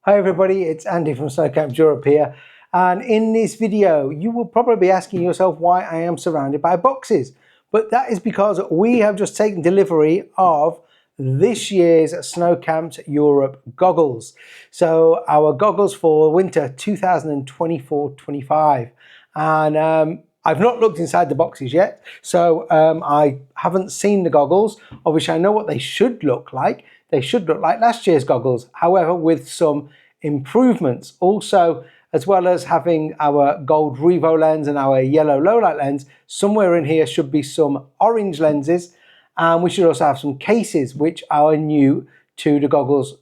Hi everybody, it's Andy from Camsp Europe here, and in this video you will probably be asking yourself why I am surrounded by boxes, but that is because we have just taken delivery of this year's Camsp Europe goggles. So our goggles for winter 2024-25, and I've not looked inside the boxes yet, so I haven't seen the goggles. Obviously I know what they should look like. They should look like last year's goggles, however with some improvements. Also, as well as having our gold Revo lens and our yellow low light lens, somewhere in here should be some orange lenses, and we should also have some cases which are new to the goggles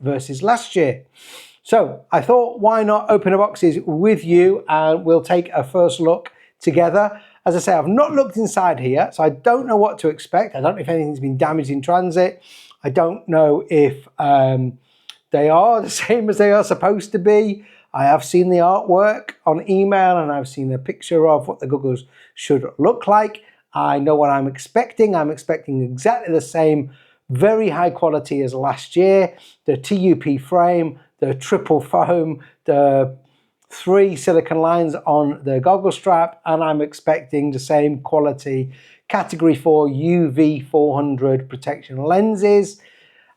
versus last year. So I thought, why not open the boxes with you and we'll take a first look together. As I say, I've not looked inside here, so I don't know what to expect. I don't know if anything's been damaged in transit. I don't know if they are the same as they are supposed to be. I have seen the artwork on email and I've seen a picture of what the goggles should look like. I know what I'm expecting. I'm expecting exactly the same, very high quality as last year. The TUP frame, the triple foam, the 3 silicone lines on the goggle strap, and I'm expecting the same quality category 4 UV 400 protection lenses,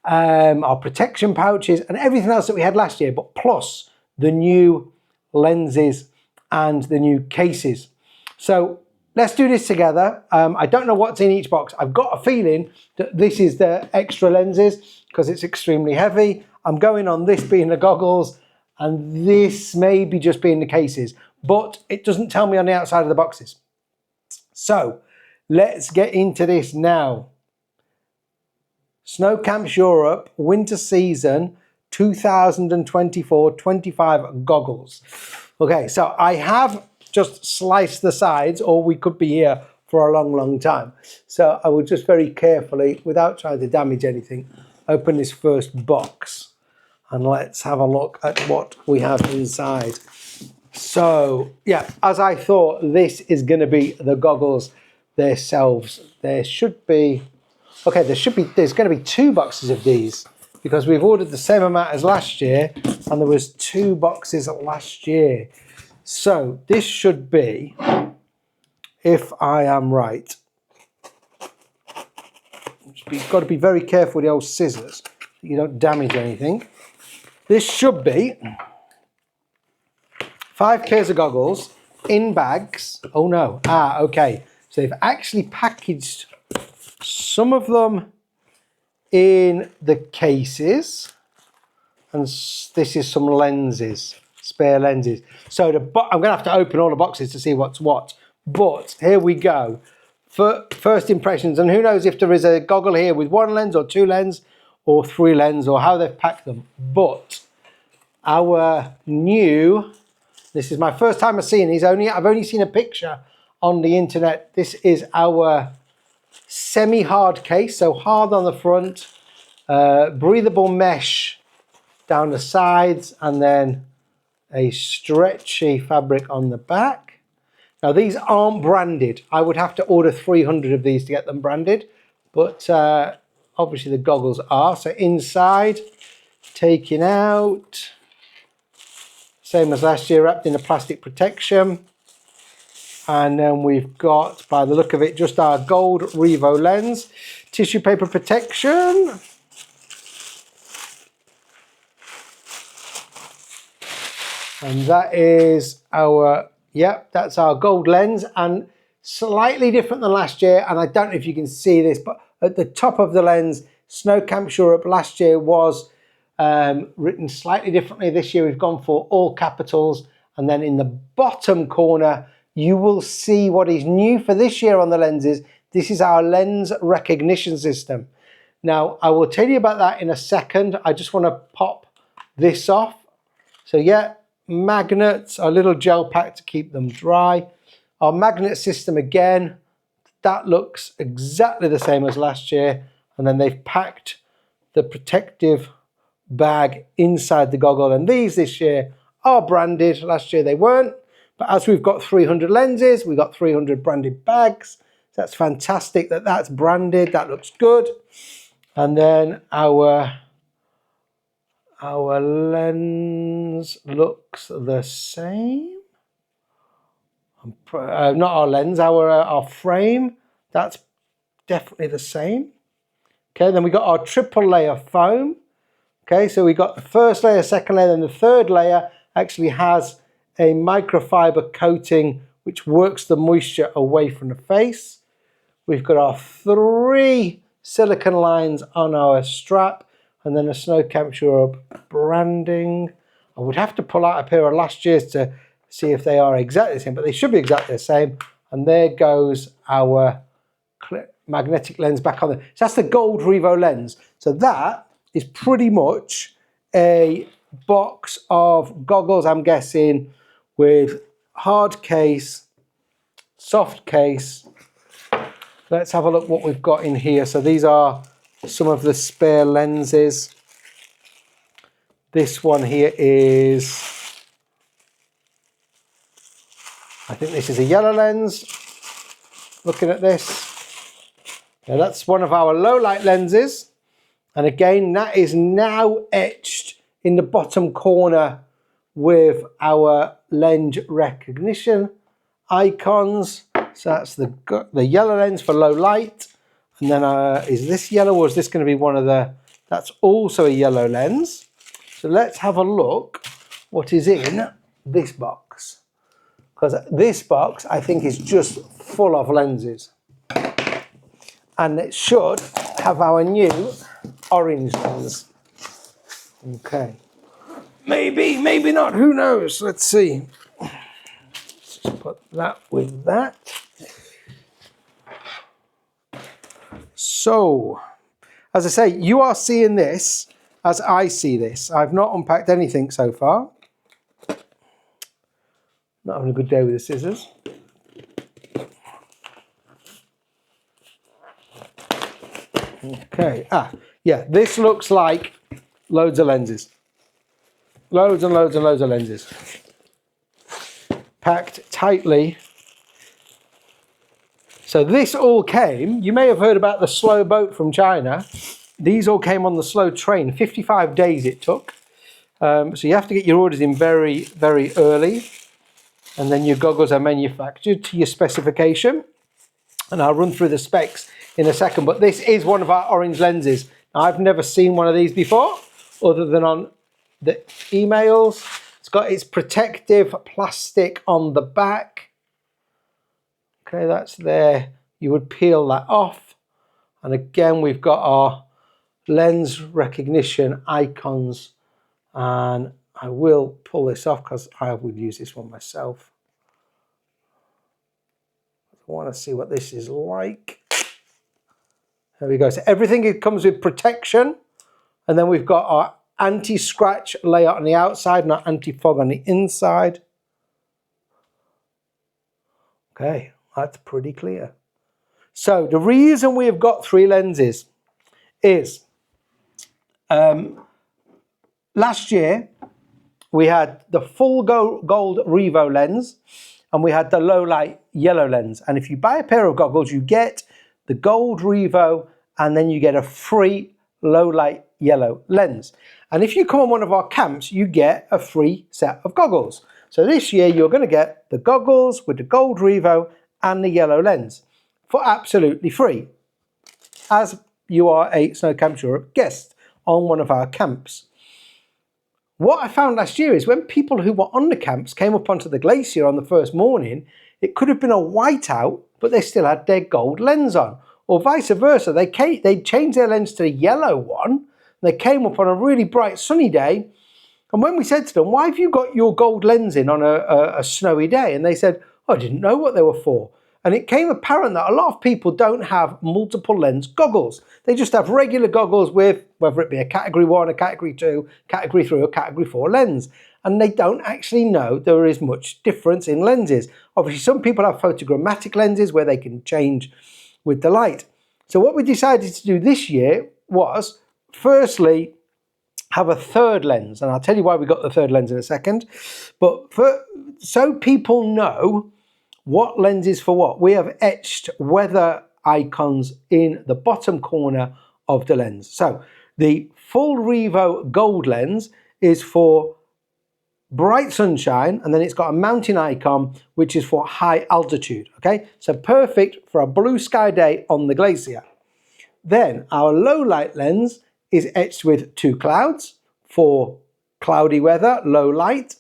our protection pouches and everything else that we had last year, but plus the new lenses and the new cases. So let's do this together. I don't know what's in each box. I've got a feeling that this is the extra lenses because it's extremely heavy. I'm going on this being the goggles and this may be just being the cases, but it doesn't tell me on the outside of the boxes. So let's get into this now. Camsp Europe winter season 2024-25 goggles. Okay, so I have just sliced the sides, or we could be here for a long time. So I will just very carefully, without trying to damage anything, open this first box and let's have a look at what we have inside. So yeah, as I thought, this is going to be the goggles themselves. There should be, okay, there's going to be 2 boxes of these because we've ordered the same amount as last year and there was 2 boxes last year. So this should be, if I am right, you've got to be very careful with the old scissors that you don't damage anything. This should be 5 pairs of goggles in bags. Oh no, okay. So they've actually packaged some of them in the cases, and this is some lenses, spare lenses. So I'm going to have to open all the boxes to see what's what, but here we go. For first impressions, and who knows if there is a goggle here with 1 lens or 2 lens or 3 lens or how they've packed them. But our new, this is my first time I've seen these, I've only seen a picture on the internet. This is our semi-hard case, so hard on the front, breathable mesh down the sides, and then a stretchy fabric on the back. Now these aren't branded. I would have to order 300 of these to get them branded, but obviously the goggles are. So inside, taken out, same as last year, wrapped in a plastic protection. And then we've got, by the look of it, just our gold Revo lens, tissue paper protection. And that is our, yep, that's our gold lens, and slightly different than last year. And I don't know if you can see this, but at the top of the lens, Camsp Europe last year was written slightly differently. This year we've gone for all capitals, and then in the bottom corner you will see what is new for this year on the lenses. This is our lens recognition system. Now I will tell you about that in a second. I just want to pop this off. So yeah, magnets, a little gel pack to keep them dry. Our magnet system again, that looks exactly the same as last year, and then they've packed the protective bag inside the goggle, and these this year are branded. Last year they weren't, but as we've got 300 lenses, we've got 300 branded bags. So that's fantastic that that's branded. That looks good. And then our our lens looks the same. Not our lens, our frame. That's definitely the same. Okay, then we got our triple layer foam. Okay, so we got the first layer, second layer, and the third layer actually has a microfiber coating which works the moisture away from the face. We've got our 3 silicone lines on our strap, and then a Snow Camp Europe branding. I would have to pull out a pair of last year's to see if they are exactly the same, but they should be exactly the same. And there goes our magnetic lens back on there. So that's the gold Revo lens. So that is pretty much a box of goggles, I'm guessing, with hard case, soft case. Let's have a look what we've got in here. So these are some of the spare lenses. This one here is, I think this is a yellow lens. Looking at this. Now that's one of our low light lenses. And again, that is now etched in the bottom corner with our lens recognition icons. So that's the yellow lens for low light. And then is this yellow, or is this going to be one of the, that's also a yellow lens. So let's have a look what is in this box. Because this box, I think, is just full of lenses. And it should have our new orange lens. Okay. Maybe, maybe not, who knows? Let's see. Let's just put that with that. So, as I say, you are seeing this as I see this. I've not unpacked anything so far. Not having a good day with the scissors. Okay, yeah, this looks like loads of lenses. Loads and loads and loads of lenses. Packed tightly. So this all came, you may have heard about the slow boat from China. These all came on the slow train, 55 days it took. So you have to get your orders in very, very early. And then your goggles are manufactured to your specification. And I'll run through the specs in a second, but this is one of our orange lenses. Now, I've never seen one of these before, other than on the emails. It's got its protective plastic on the back. Okay, that's there. You would peel that off. And again, we've got our lens recognition icons. And I will pull this off because I would use this one myself. I want to see what this is like. There we go. So everything comes with protection. And then we've got our anti-scratch layer on the outside and our anti-fog on the inside. Okay, that's pretty clear. So the reason we've got 3 lenses is last year we had the full gold Revo lens and we had the low light yellow lens. And if you buy a pair of goggles, you get the gold Revo and then you get a free low light yellow lens. And if you come on one of our camps, you get a free set of goggles. So this year you're going to get the goggles with the gold Revo and the yellow lens for absolutely free, as you are a Snow Camp Europe guest on one of our camps. What I found last year is when people who were on the camps came up onto the glacier on the first morning, it could have been a whiteout, but they still had their gold lens on. Or vice versa, they changed their lens to the yellow one. They came up on a really bright sunny day. And when we said to them, why have you got your gold lens in on a snowy day? And they said, oh, I didn't know what they were for. And it came apparent that a lot of people don't have multiple lens goggles. They just have regular goggles with, whether it be a category 1, a category 2, category 3 or category 4 lens. And they don't actually know there is much difference in lenses. Obviously, some people have photogrammetric lenses where they can change with the light. So what we decided to do this year was, firstly, have a third lens. And I'll tell you why we got the third lens in a second. But so people know what lens is for what, we have etched weather icons in the bottom corner of the lens. So The full Revo gold lens is for bright sunshine, and then it's got a mountain icon which is for high altitude. Okay, so perfect for a blue sky day on the glacier. Then our low light lens is etched with two clouds for cloudy weather, low light.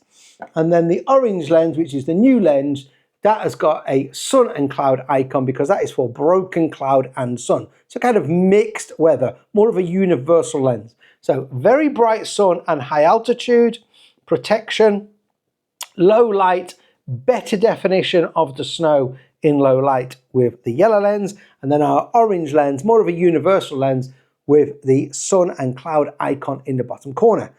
And then the orange lens, which is the new lens, that has got a sun and cloud icon because that is for broken cloud and sun. So kind of mixed weather, more of a universal lens. So very bright sun and high altitude, protection, low light, better definition of the snow in low light with the yellow lens, and then our orange lens, more of a universal lens with the sun and cloud icon in the bottom corner.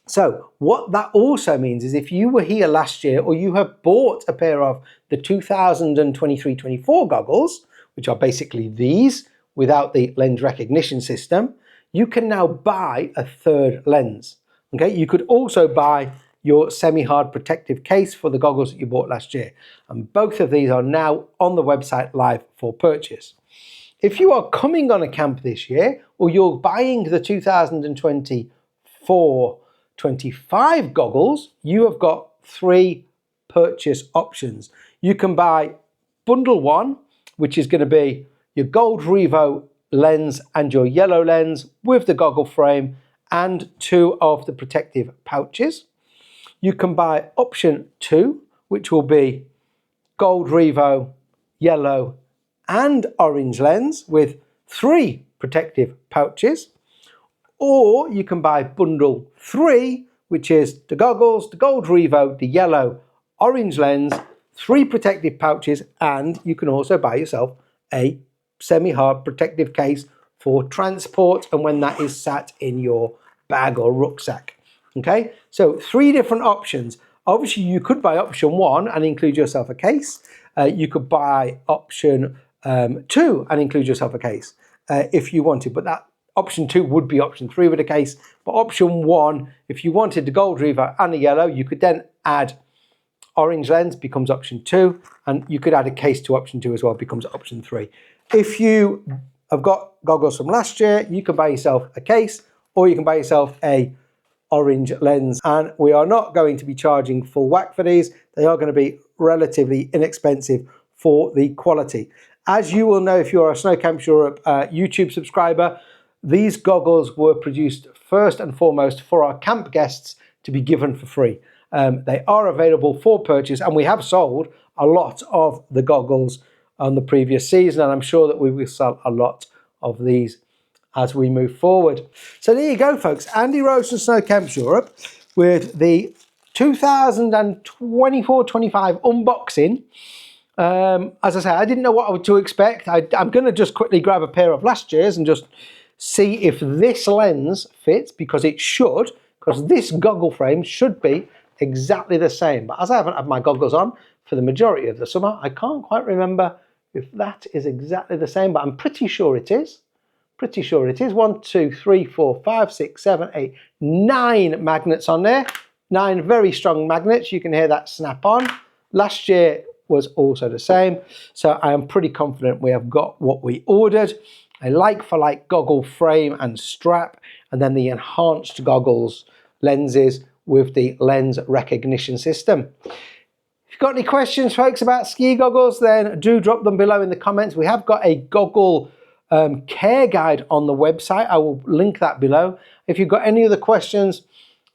So what that also means is if you were here last year or you have bought a pair of the 2023-24 goggles, which are basically these without the lens recognition system, you can now buy a third lens. Okay, you could also buy your semi-hard protective case for the goggles that you bought last year. And both of these are now on the website live for purchase. If you are coming on a camp this year or you're buying the 2024-25 goggles, you have got three purchase options. You can buy bundle one, which is going to be your gold Revo lens and your yellow lens with the goggle frame and two of the protective pouches. You can buy option 2, which will be gold Revo, yellow and orange lens with 3 protective pouches. Or you can buy bundle 3, which is the goggles, the gold Revo, the yellow, orange lens, 3 protective pouches, and you can also buy yourself a semi-hard protective case for transport and when that is sat in your bag or rucksack. Okay, so 3 different options. Obviously, you could buy option 1 and include yourself a case. You could buy option 2 and include yourself a case if you wanted, but that option 2 would be option 3 with a case. But option 1, if you wanted the gold Revo and the yellow, you could then add orange lens, becomes option 2, and you could add a case to option 2 as well, becomes option 3. If you have got goggles from last year, you can buy yourself a case or you can buy yourself a orange lens, and we are not going to be charging full whack for these. They are going to be relatively inexpensive for the quality. As you will know if you're a Snow Camps Europe YouTube subscriber, these goggles were produced first and foremost for our camp guests to be given for free. They are available for purchase, and we have sold a lot of the goggles on the previous season, and I'm sure that we will sell a lot of these as we move forward. So there you go, folks. Andy Rose from Snow Camps Europe with the 2024-25 unboxing. As I say, I didn't know what to expect. I'm going to just quickly grab a pair of last year's and just see if this lens fits, because it should, because this goggle frame should be exactly the same. But as I haven't had my goggles on for the majority of the summer, I can't quite remember if that is exactly the same, but I'm pretty sure it is. Pretty sure it is. 1, 2, 3, 4, 5, 6, 7, 8, 9 magnets on there. 9 very strong magnets. You can hear that snap on. Last year was also the same. So I am pretty confident we have got what we ordered. A like-for-like goggle frame and strap, and then the enhanced goggles lenses with the lens recognition system. If you've got any questions, folks, about ski goggles, then do drop them below in the comments. We have got a goggle care guide on the website. I will link that below. If you've got any other questions,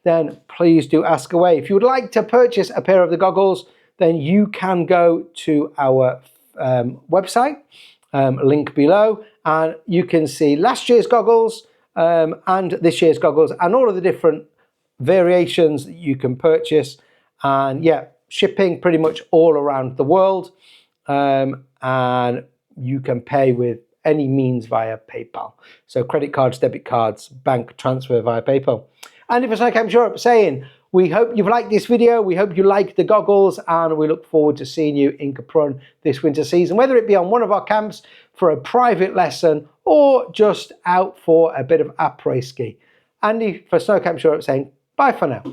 then please do ask away. If you would like to purchase a pair of the goggles, then you can go to our website, link below, and you can see last year's goggles and this year's goggles and all of the different variations that you can purchase. And yeah, shipping pretty much all around the world, and you can pay with any means via PayPal. So credit cards, debit cards, bank transfer via PayPal. And if it's Snow Camps Europe saying, we hope you've liked this video, we hope you like the goggles, and we look forward to seeing you in Capron this winter season, whether it be on one of our camps for a private lesson or just out for a bit of après ski. Andy for Snow Camps Europe saying, bye for now.